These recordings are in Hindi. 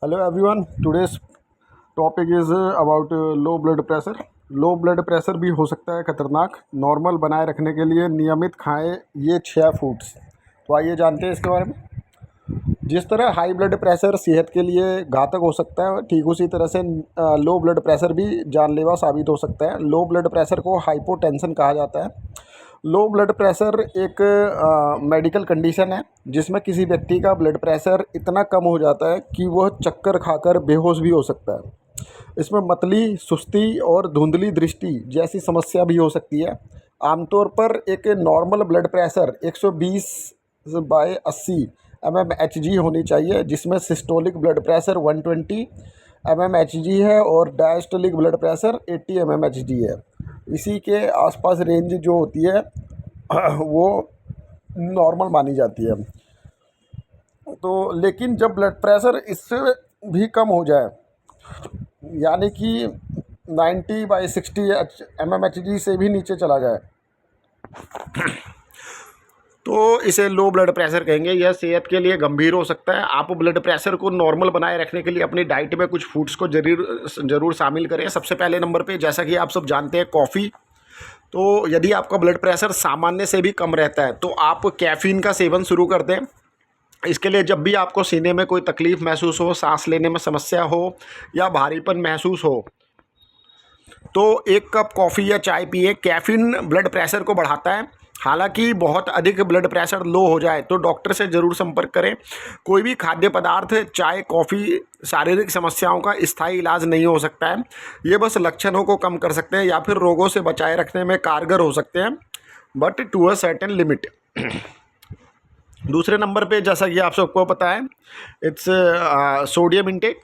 Hello everyone. Today's topic is about low blood pressure. Low blood pressure भी हो सकता है खतरनाक। नॉर्मल बनाए रखने के लिए नियमित खाएं ये 6 फूड्स। तो आइए जानते हैं इसके बारे में। जिस तरह हाई ब्लड प्रेशर सेहत के लिए घातक हो सकता है, ठीक उसी तरह से लो ब्लड प्रेशर भी जानलेवा साबित हो सकता है। लो ब्लड प्रेशर को हाइपोटेंशन कहा जाता है। लो ब्लड प्रेशर एक मेडिकल कंडीशन है जिसमें किसी व्यक्ति का ब्लड प्रेशर इतना कम हो जाता है कि वह चक्कर खाकर बेहोश भी हो सकता है। इसमें मतली, सुस्ती और धुंधली दृष्टि जैसी समस्या भी हो सकती है। आमतौर पर एक नॉर्मल ब्लड प्रेशर 120/80 mmHg होनी चाहिए, जिसमें सिस्टोलिक ब्लड प्रेशर 120 mmHg है और डायस्टोलिक ब्लड प्रेशर 80 mmHg है। इसी के आसपास रेंज जो होती है वो नॉर्मल मानी जाती है। तो लेकिन जब ब्लड प्रेशर इससे भी कम हो जाए, यानी कि 90/60 mmHg से भी नीचे चला जाए, तो इसे लो ब्लड प्रेशर कहेंगे। यह सेहत के लिए गंभीर हो सकता है। आप ब्लड प्रेशर को नॉर्मल बनाए रखने के लिए अपनी डाइट में कुछ फूड्स को ज़रूर शामिल करें। सबसे पहले नंबर पे, जैसा कि आप सब जानते हैं, कॉफ़ी। तो यदि आपका ब्लड प्रेशर सामान्य से भी कम रहता है तो आप कैफ़ीन का सेवन शुरू कर दें। इसके लिए जब भी आपको सीने में कोई तकलीफ़ महसूस हो, सांस लेने में समस्या हो या भारीपन महसूस हो, तो 1 कप कॉफ़ी या चाय पिए। कैफ़ीन ब्लड प्रेशर को बढ़ाता है। हालांकि बहुत अधिक ब्लड प्रेशर लो हो जाए तो डॉक्टर से ज़रूर संपर्क करें। कोई भी खाद्य पदार्थ, चाय, कॉफ़ी शारीरिक समस्याओं का स्थायी इलाज नहीं हो सकता है। ये बस लक्षणों को कम कर सकते हैं या फिर रोगों से बचाए रखने में कारगर हो सकते हैं, but to a certain limit. दूसरे नंबर पे, जैसा कि आप सबको पता है, इट्स सोडियम इंटेक।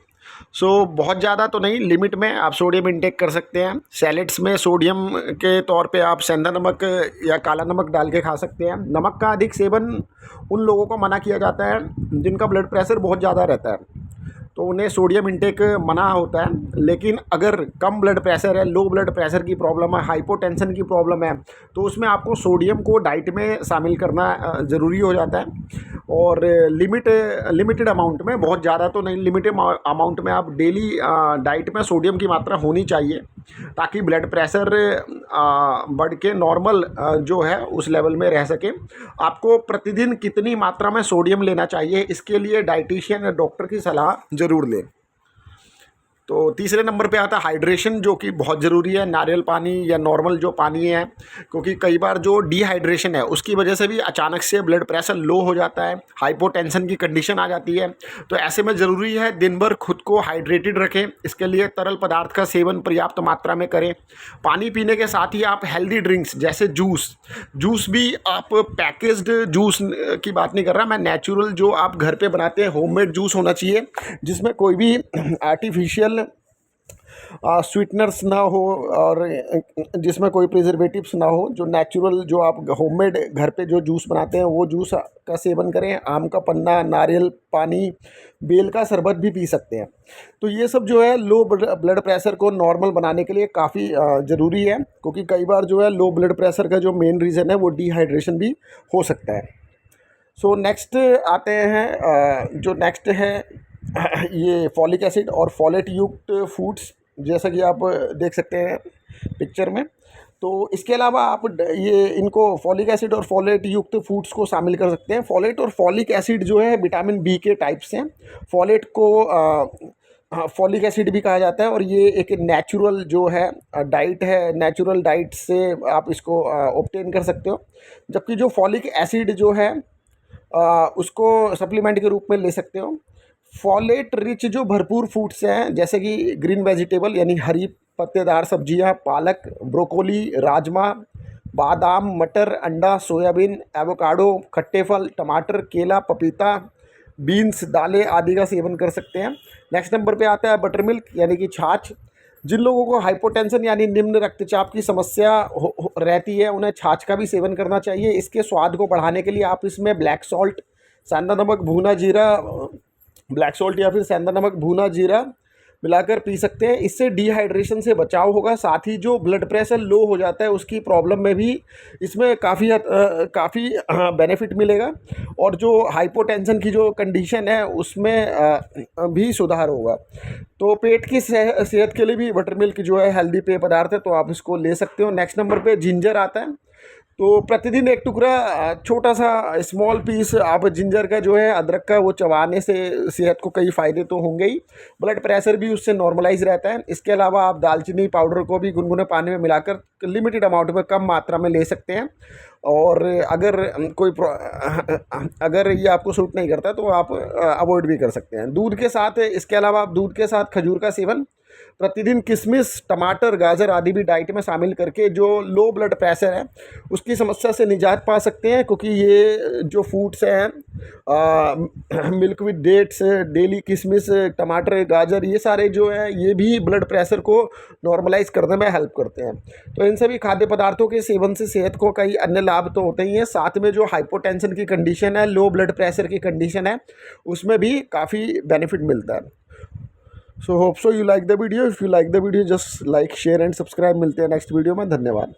बहुत ज़्यादा तो नहीं, लिमिट में आप सोडियम इंटेक कर सकते हैं। सैलेड्स में सोडियम के तौर पे आप सेंधा नमक या काला नमक डाल के खा सकते हैं। नमक का अधिक सेवन उन लोगों को मना किया जाता है जिनका ब्लड प्रेशर बहुत ज़्यादा रहता है, तो उन्हें सोडियम इंटेक मना होता है। लेकिन अगर कम ब्लड प्रेशर है, लो ब्लड प्रेशर की प्रॉब्लम है, हाइपोटेंशन की प्रॉब्लम है, तो उसमें आपको सोडियम को डाइट में शामिल करना ज़रूरी हो जाता है। और लिमिटेड अमाउंट में, बहुत ज़्यादा तो नहीं, लिमिटेड अमाउंट में आप डेली डाइट में सोडियम की मात्रा होनी चाहिए, ताकि ब्लड प्रेशर बढ़ के नॉर्मल जो है उस लेवल में रह सके। आपको प्रतिदिन कितनी मात्रा में सोडियम लेना चाहिए, इसके लिए डाइटिशियन या डॉक्टर की सलाह ज़रूर लें। तो तीसरे नंबर पे आता है हाइड्रेशन, जो कि बहुत ज़रूरी है। नारियल पानी या नॉर्मल जो पानी है, क्योंकि कई बार जो डिहाइड्रेशन है उसकी वजह से भी अचानक से ब्लड प्रेशर लो हो जाता है, हाइपोटेंशन की कंडीशन आ जाती है। तो ऐसे में ज़रूरी है दिन भर खुद को हाइड्रेटेड रखें। इसके लिए तरल पदार्थ का सेवन पर्याप्त मात्रा में करें। पानी पीने के साथ ही आप हेल्दी ड्रिंक्स जैसे जूस भी, आप पैकेज्ड जूस की बात नहीं कर रहा मैं, नेचुरल जो आप घर पे बनाते हैं होममेड जूस होना चाहिए, जिसमें कोई भी आर्टिफिशियल स्वीटनर्स ना हो और जिसमें कोई प्रिजर्वेटिव्स ना हो। जो नेचुरल, जो आप होममेड घर पे जो जूस बनाते हैं वो जूस का सेवन करें। आम का पन्ना, नारियल पानी, बेल का शरबत भी पी सकते हैं। तो ये सब जो है लो ब्लड प्रेशर को नॉर्मल बनाने के लिए काफ़ी ज़रूरी है, क्योंकि कई बार जो है लो ब्लड प्रेशर का जो मेन रीज़न है वो डिहाइड्रेशन भी हो सकता है। नेक्स्ट आते हैं, जो नेक्स्ट है ये फॉलिक एसिड और फॉलेट युक्त फूड्स, जैसा कि आप देख सकते हैं पिक्चर में। तो इसके अलावा आप ये इनको फॉलिक एसिड और फॉलेट युक्त फूड्स को शामिल कर सकते हैं। फॉलेट और फॉलिक एसिड जो है विटामिन बी के टाइप्स हैं। फॉलेट को फॉलिक एसिड भी कहा जाता है, और ये एक नेचुरल जो है डाइट है, नेचुरल डाइट से आप इसको ऑब्टेन कर सकते हो। जबकि जो फॉलिक एसिड जो है उसको सप्लीमेंट के रूप में ले सकते हो। फॉलेट रिच जो भरपूर फूड्स हैं, जैसे कि ग्रीन वेजिटेबल यानी हरी पत्तेदार सब्जियां, पालक, ब्रोकोली, राजमा, बादाम, मटर, अंडा, सोयाबीन, एवोकाडो, खट्टे फल, टमाटर, केला, पपीता, बीन्स, दालें आदि का सेवन कर सकते हैं। नेक्स्ट नंबर पे आता है बटर मिल्क यानी कि छाछ। जिन लोगों को हाइपोटेंशन यानी निम्न रक्तचाप की समस्या रहती है, उन्हें छाछ का भी सेवन करना चाहिए। इसके स्वाद को बढ़ाने के लिए आप इसमें ब्लैक सॉल्ट, सेंधा नमक, भुना जीरा, ब्लैक सॉल्ट या फिर सेंधा नमक, भुना जीरा, मिलाकर पी सकते हैं। इससे डिहाइड्रेशन से बचाव होगा, साथ ही जो ब्लड प्रेशर लो हो जाता है उसकी प्रॉब्लम में भी इसमें काफ़ी बेनिफिट मिलेगा, और जो हाइपोटेंशन की जो कंडीशन है उसमें भी सुधार होगा। तो पेट की सेहत के लिए भी बटर मिल्क जो है हेल्दी पेय पदार्थ है, तो आप इसको ले सकते हो। नेक्स्ट नंबर पे जिंजर आता है। तो प्रतिदिन एक टुकड़ा छोटा सा स्मॉल पीस आप जिंजर का जो है, अदरक का, वो चबाने से सेहत को कई फ़ायदे तो होंगे ही, ब्लड प्रेशर भी उससे नॉर्मलाइज रहता है। इसके अलावा आप दालचीनी पाउडर को भी गुनगुने पानी में मिलाकर लिमिटेड अमाउंट में, कम मात्रा में ले सकते हैं। और अगर ये आपको सूट नहीं करता तो आप अवॉइड भी कर सकते हैं। दूध के साथ, इसके अलावा आप दूध के साथ खजूर का सेवन, प्रतिदिन किशमिश, टमाटर, गाजर आदि भी डाइट में शामिल करके जो लो ब्लड प्रेशर है उसकी समस्या से निजात पा सकते हैं। क्योंकि ये जो फूड्स हैं, मिल्क विद डेट्स, डेली किशमिश, टमाटर, गाजर, ये सारे जो हैं ये भी ब्लड प्रेशर को नॉर्मलाइज करने में हेल्प करते हैं। तो इन सभी खाद्य पदार्थों के सेवन से सेहत को कई अन्य लाभ तो होते ही हैं, साथ में जो हाइपोटेंशन की कंडीशन है, लो ब्लड प्रेशर की कंडीशन है, उसमें भी काफ़ी बेनिफिट मिलता है। So hope so you like the video. If you like the video, just like, share and subscribe. मिलते हैं नेक्स्ट वीडियो में। धन्यवाद।